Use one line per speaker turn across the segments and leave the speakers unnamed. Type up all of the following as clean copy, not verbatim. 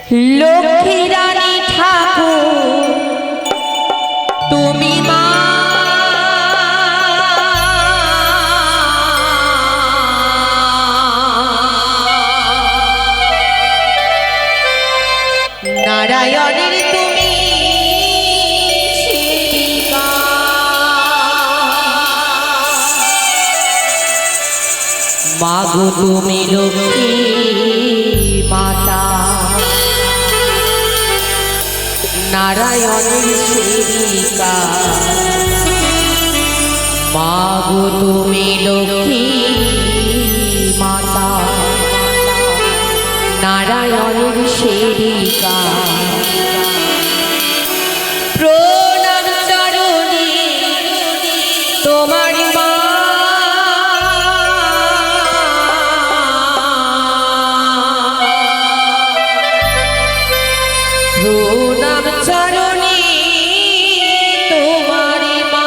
লক্ষ্মী রানী ঠাকুর তুমি মা, নারায়ণের তুমি সেবিকা, মাগো তুমি লক্ষ্মী মাতা, নারায়ণের সেবিকা, মাগো তুমি লক্ষ্মী মাতা, নারায়ণের সেবিকা। প্রণাম চরণে তোমার মা, প্রণাম চরণে তোমার মা,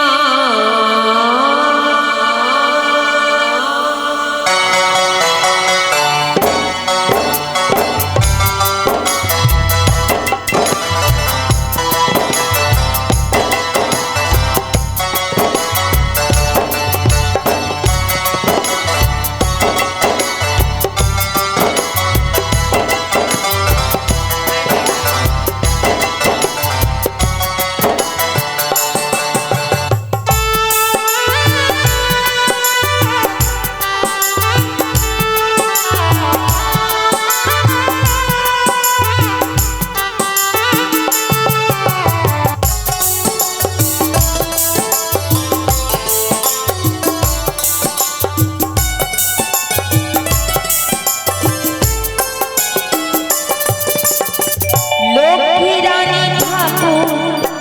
লক্ষ্মী রানী ঠাকুর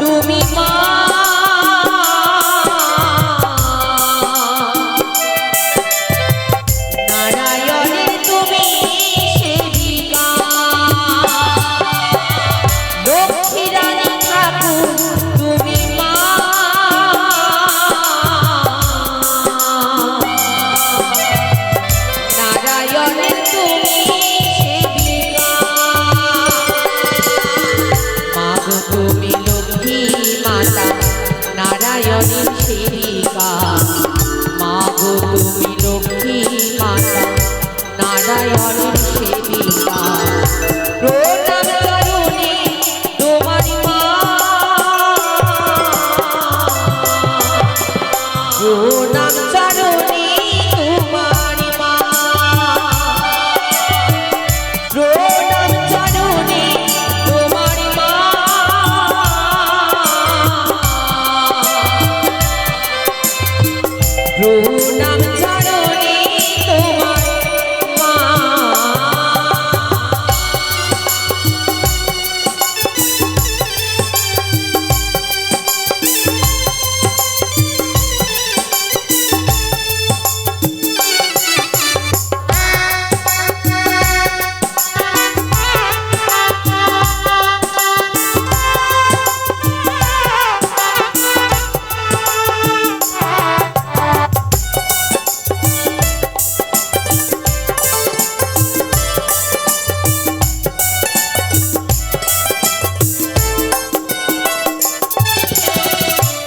তুমি মা, নারায়ণের তুমি সেবিকা, লক্ষ্মী রানী ঠাকুর তুমি মা, নারায়ণের তুমি সেবিকা, মাগো তুমি লক্ষ্মী মাতা, নারায়ণের সেবিকা, মাগো তুমি লক্ষ্মী মাতা, নারায়ণের সেবিকা। প্রণাম চরণে তোমার মা, প্রণাম চরণে তোমার মা, প্রণাম চরণে তোমার মা, প্রণাম চরণে তোমার মা।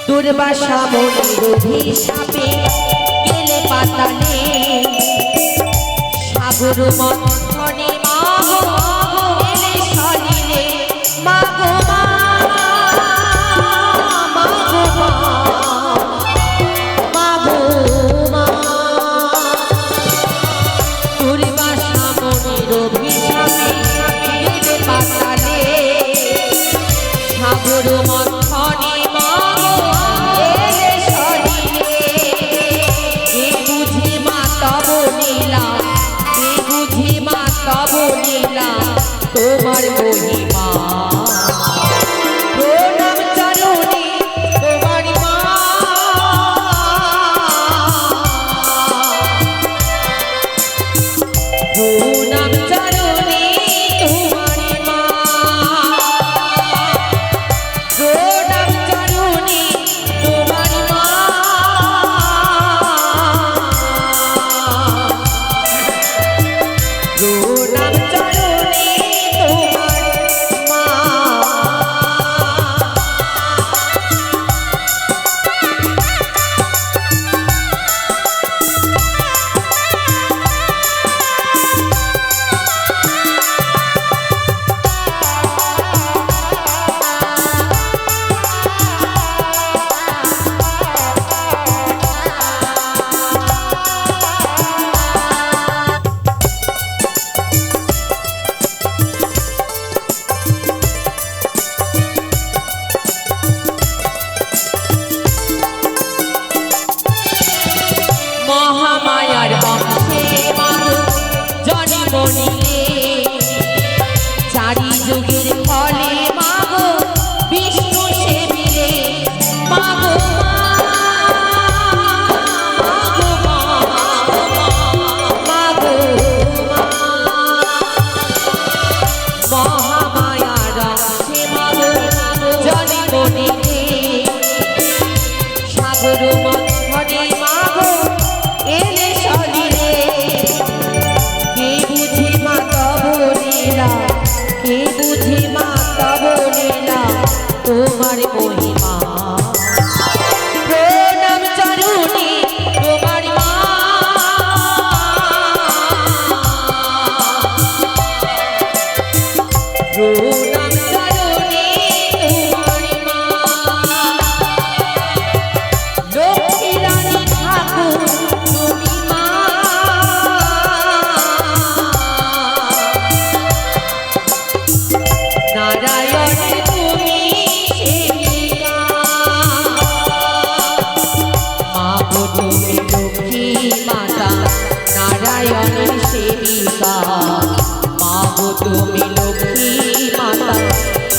দুর্বাসা মনির অভিশাপে গেলে পাতালে, সাগর মন্থনে মাগো এলে সলিলে, মাগো মা, মাগো মা, মাগো মা। দুর্বাসা মনির অভিশাপে গেলে পাতালে, সাগর মন্থনে মাগো এলে সলিলে, এ বুঝি মা তব লীলা, এ বুঝি মা তব লীলা, তোমার মহিমা। প্রণাম চরণে তোমার মা, প্রণাম চরণে তোমার মা, প্রণাম চরণে তোমার মা, প্রণাম চরণে তোমার চারি যুগের ফলে মাগো বিষ্ণু সেবিলে মাগো মহামায়ার সে মাগো জলে মনিতে সাগর মন্থনে মাগো এলে সলিলে কে বুঝে মা তব লীলা কে বুঝে মা তব লীলা তোমার মহিমা প্রণাম চরণে তোমার মা প্রণাম চরণে তোমার মা লক্ষ্মী রানী ঠাকুর তুমি মা নারায়ণের তুমি সেবিকা মা গো তুমি লক্ষ্মী মাতা নারায়ণের সেবিকা মা গো তুমি লক্ষ্মী মাতা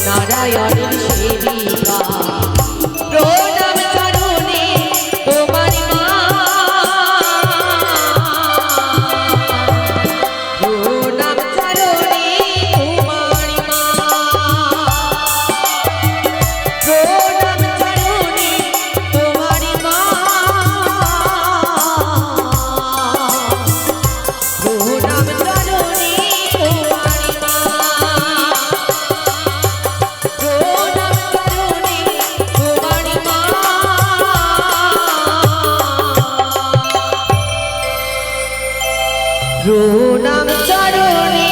নারায়ণের সেবিকা প্রণাম চরণে তোমার মা প্রণাম চরণে তোমার মা প্রণাম চরণে তোমার মা প্রণাম চরণে তোমার মা প্রণাম চরণে তোমার মা প্রণাম চরণে